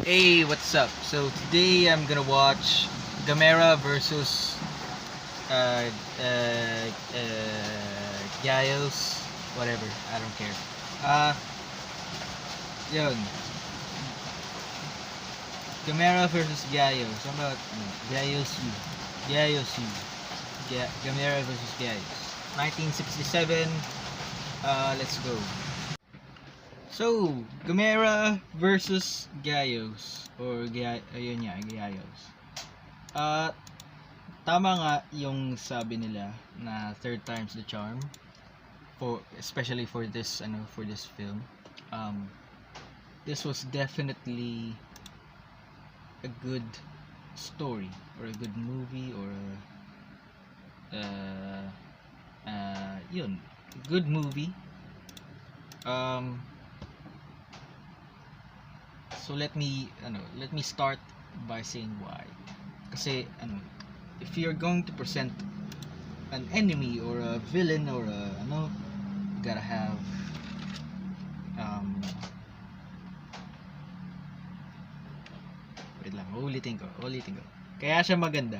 Hey, what's up? So today I'm gonna watch Gamera versus uh, uh, Gyaos, whatever. I don't care. Uh, yun. Gamera versus Gyaos. How about Gyaosu? Gyaosu. Gamera versus Gyaos. 1967. Let's go. So, Gamera versus Gyaos. Ayun nga, Gyaos. Uh, Tama nga yung sabi nila na third time's the charm, for especially for this film. um this was definitely a good story, or a good movie, or yun, good movie. um so let me start by saying why. Kasi if you're going to present an enemy or a villain, or you gotta have um wait lang, ulitin ko. Kaya siya maganda.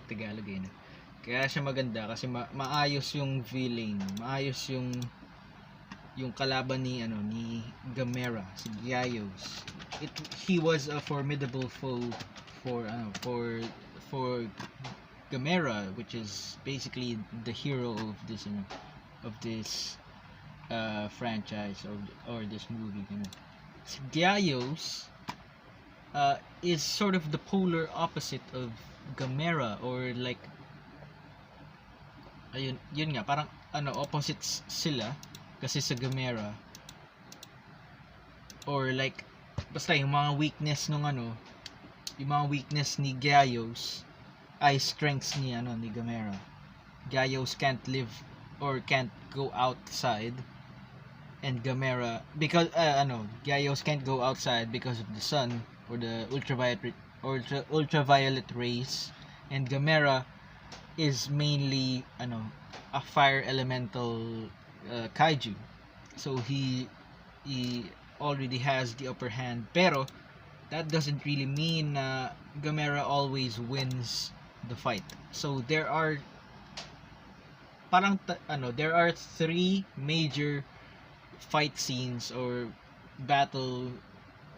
Tagalog eh, no? Kaya siya maganda kasi maayos yung villain, maayos yung kalaban ni Gamera, si Gyaos. He was a formidable foe for Gamera, which is basically the hero of this franchise, or this movie. Si Gyaos is sort of the polar opposite of Gamera, or like, yun nga, parang opposites sila. Kasi sa Gamera, or like, basta yung mga weakness yung mga weakness ni Gyaos ay strengths ni Gamera. Gyaos can't live, or can't go outside, and Gamera, because Gyaos can't go outside because of the sun, or the ultraviolet rays, and Gamera is mainly a fire elemental kaiju. So he already has the upper hand, pero that doesn't really mean Gamera always wins the fight. So there are three major fight scenes, or battle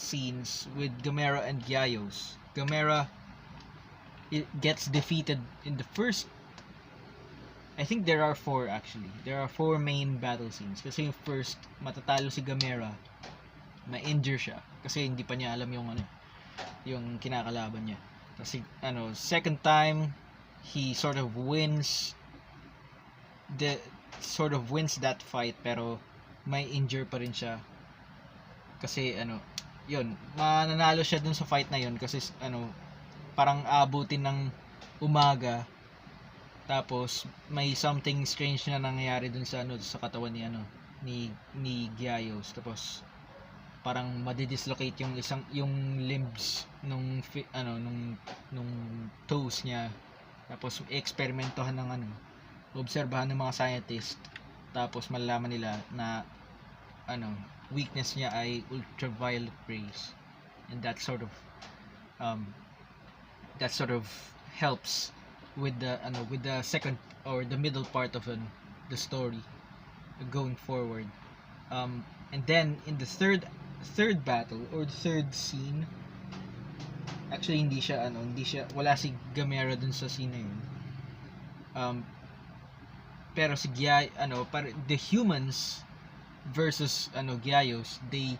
scenes, with Gamera and Gyaos. Gamera, it gets defeated in the first. I think there are four, actually. There are four main battle scenes. Kasi yung first, matatalo si Gamera, ma-injure siya kasi hindi pa niya alam yung kinakalaban niya. Kasi second time, he sort of wins that fight, pero may injure pa rin siya. Kasi yun, mananalo siya dun sa fight na yun kasi parang abutin ng umaga, tapos may something strange na nangyayari dun sa katawan ni Gyaos. Tapos parang madidislocate yung limbs nung toes niya. Tapos eksperimentohan obserbahan ng mga scientist. Tapos malalaman nila na weakness niya ay ultraviolet rays, and that sort of helps with the second, or the middle part of the story going forward. And then in the third battle, or the third scene, actually hindi siya wala si Gamera dun sa scene na yun. Pero si the humans versus Gyaos, they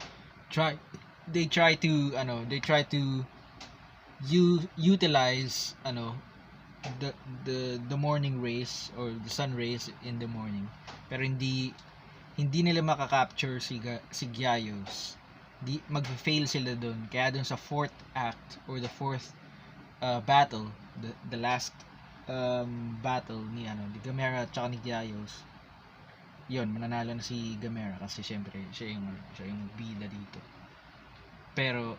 try to utilize the morning rays, or the sun rays in the morning, pero hindi nila makaka-capture si Gyaos. Mag-fail sila doon. Kaya doon sa fourth act, or the fourth battle, the last battle ni Gamera at saka ni Gyaos, yun, mananalo na si Gamera kasi syempre siya yung bida dito. Pero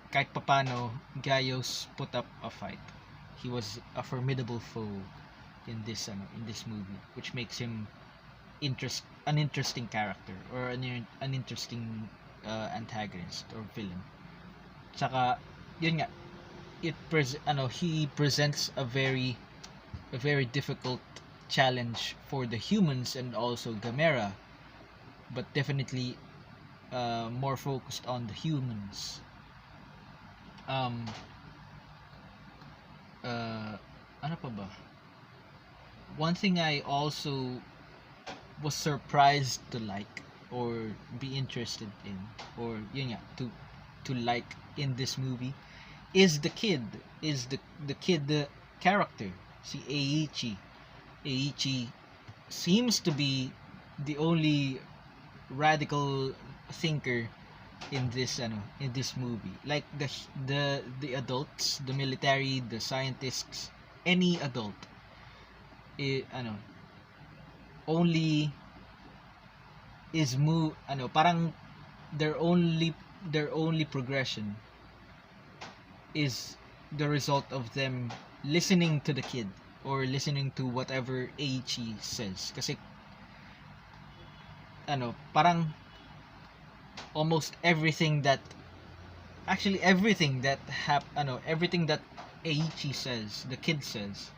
kahit papano, Gyaos put up a fight. He was a formidable foe in this movie, which makes him an interesting character, or an interesting antagonist or villain. Tsaka yun nga, he presents a very difficult challenge for the humans and also Gamera, but definitely more focused on the humans. Um, ano pa ba? One thing I also was surprised to like or be interested in, or yun nga, to like in this movie is the kid, the character, si Eiichi. Eiichi seems to be the only radical thinker in this movie. Like the adults, the military, the scientists, any adult, only is parang their only progression is the result of them listening to the kid or listening to whatever Eiichi says. Kasi parang almost everything that everything that Eiichi says, the kid says,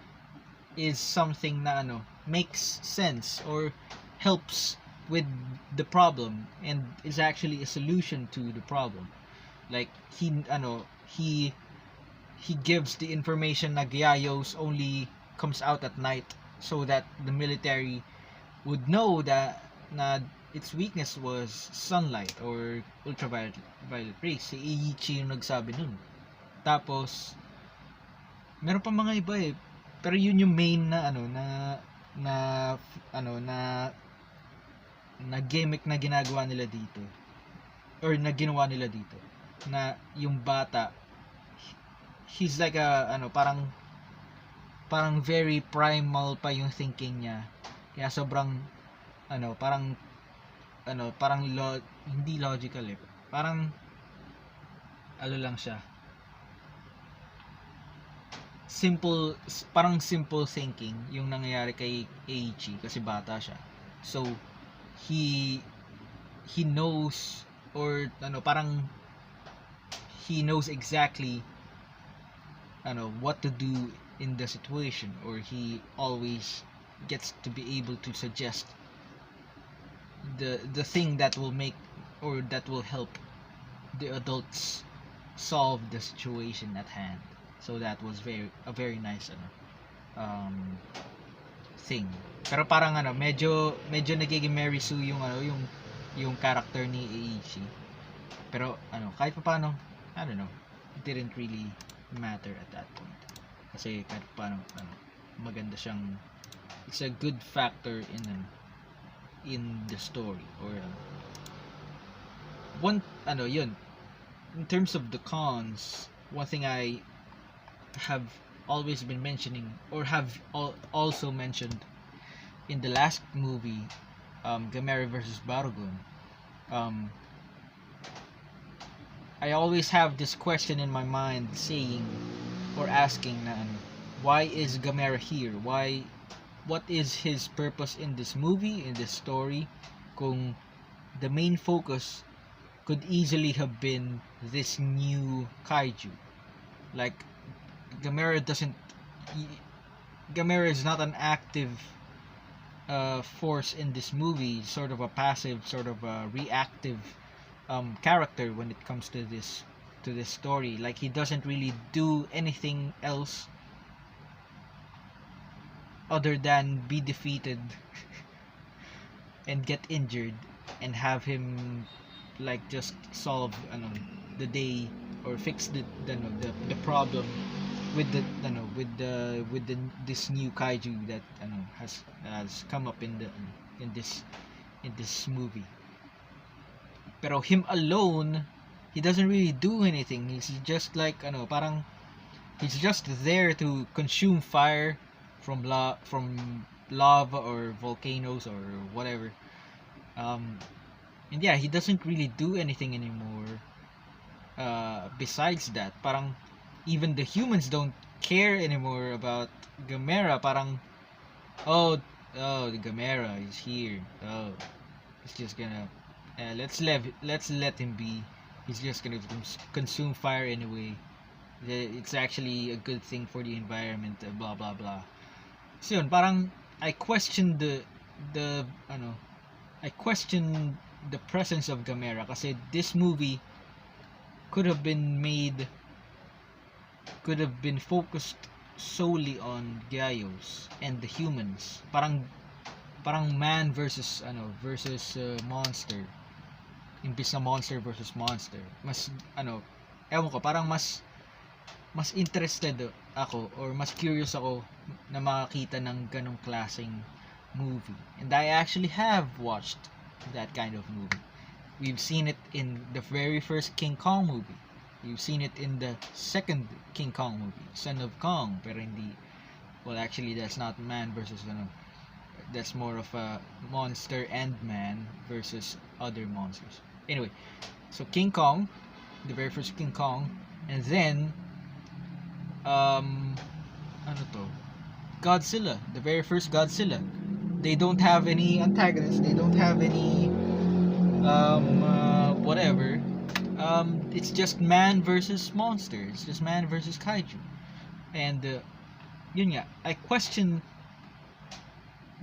is something na makes sense or helps with the problem and is actually a solution to the problem. Like he gives the information na Gyaos only comes out at night so that the military would know that na its weakness was sunlight or ultraviolet rays. Si Eiichi yung nagsabi nun. Tapos meron pa mga iba eh, pero yun yung main na na gimmick na ginagawa nila dito or na ginawa nila dito, na yung bata, he's like parang very primal pa yung thinking niya, kaya sobrang hindi logical eh, parang lang siya, simple thinking yung nangyayari kay Eiichi kasi bata siya. So he knows, or parang he knows exactly what to do in the situation, or he always gets to be able to suggest the thing that will make or that will help the adults solve the situation at hand. So that was a very nice thing. Pero parang medyo nagiging Mary Sue yung character ni Eiichi. Pero kahit pa paano, I don't know, it didn't really matter at that point. Kasi kahit pa paano maganda siyang, it's a good factor in the story, or yun. In terms of the cons, one thing I have always been mentioning, or have also mentioned in the last movie, Gamera versus Barugon, I always have this question in my mind saying or asking na why is Gamera here? What is his purpose in this movie, in this story, kung the main focus could easily have been this new kaiju? Like Gamera is not an active force in this movie, sort of a passive, sort of a reactive character when it comes to this story. Like he doesn't really do anything else other than be defeated and get injured and have him like just solve the day or fix the problem with this new kaiju that has come up in this movie. Pero him alone, he doesn't really do anything. He's just like parang he's just there to consume fire from lava or volcanoes or whatever. And yeah, he doesn't really do anything anymore. Besides that, parang even the humans don't care anymore about Gamera. Parang the Gamera is here. Oh, it's just gonna let's let him be. He's just gonna consume fire anyway. It's actually a good thing for the environment, blah blah blah. So yun, parang I question the ano I question the presence of Gamera kasi this movie could have been made could have been focused solely on Gyaos and the humans. Parang man versus monster. Imbis na monster versus monster. Mas ewan ko, parang mas interested ako or mas curious ako na makakita ng ganong klaseng movie. And I actually have watched that kind of movie. We've seen it in the very first King Kong movie. We've seen it in the second King Kong movie, Son of Kong, pero hindi, well actually that's not man versus that's more of a monster and man versus other monsters. Anyway, so King Kong, the very first King Kong, and then Godzilla, the very first Godzilla. They don't have any antagonists, they don't have any whatever. It's just man versus monster. It's just man versus kaiju. And yun nga, I question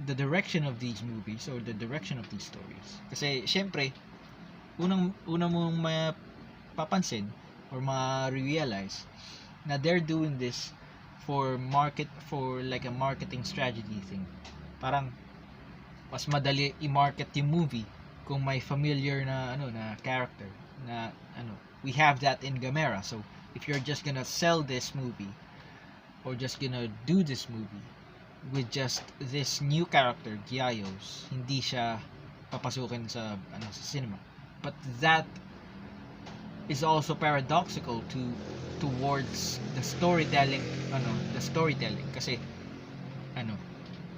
the direction of these movies or the direction of these stories. Kasi syempre, unang mong mapapansin or ma-realize na they're doing this for like a marketing strategy thing. Parang mas madali i-market yung movie kung may familiar na na character na we have that in Gamera. So if you're just gonna sell this movie or just gonna do this movie with just this new character, Gyaos, hindi siya papasukin sa sa cinema. But that is also paradoxical towards the storytelling kasi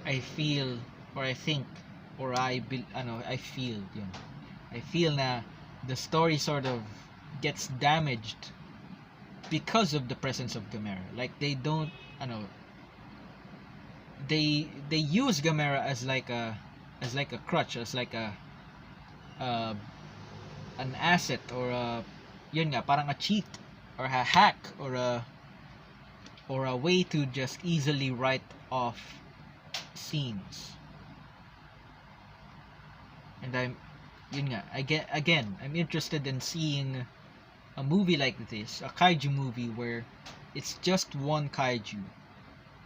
I feel or I think or I feel na the story sort of gets damaged because of the presence of Gamera. Like they don't they use Gamera as like a crutch, as like a an asset or parang a cheat or a hack or a way to just easily write off scenes. And I'm interested in seeing a movie like this, a kaiju movie where it's just one kaiju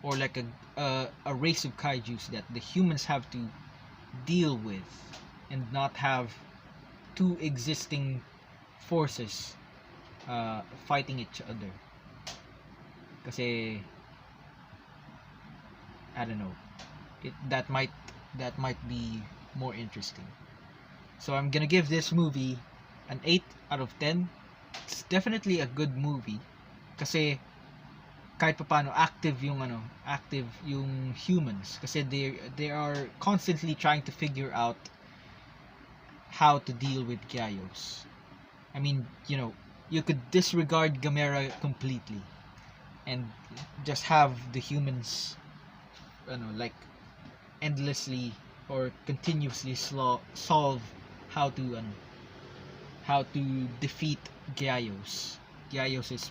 or like a race of kaijus that the humans have to deal with and not have two existing forces fighting each other. Kasi I don't know, that might be more interesting. So I'm gonna give this movie an 8 out of 10. It's definitely a good movie kasi kahit paano active yung humans kasi they are constantly trying to figure out how to deal with Gyaos. I mean, you could disregard Gamera completely and just have the humans like endlessly or continuously solve how to defeat Gyaos'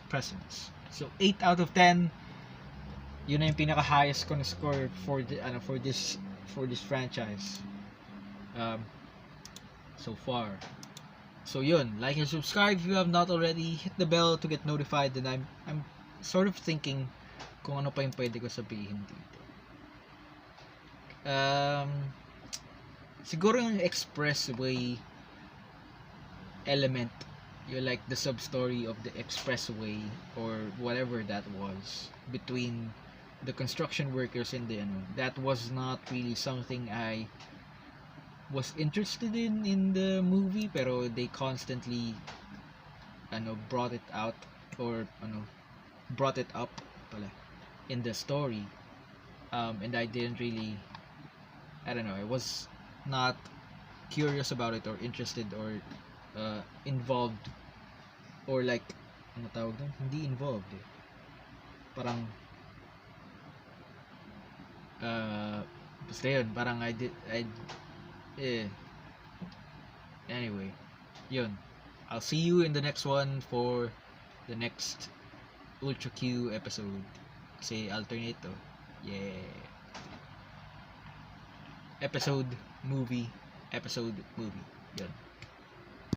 presence. So 8 out of 10, yun na yung pinaka highest ko na score for this franchise so far. So yun, like and subscribe if you have not already. Hit the bell to get notified. And I'm sort of thinking kung ano pa yung pwede ko sabihin dito. Siguro yung expressway element, you like the sub-story of the expressway or whatever that was between the construction workers and that was not really something I was interested in the movie, pero they constantly brought it out or brought it up pala in the story, and I didn't really, I don't know, I was not curious about it or interested or involved or like ano tawag doon? Hindi involved eh. Parang basta yun, parang Anyway, yun. I'll see you in the next one for the next Ultra Q episode. Kasi alternate to. Yeah. Episode, movie, episode, movie. Yun.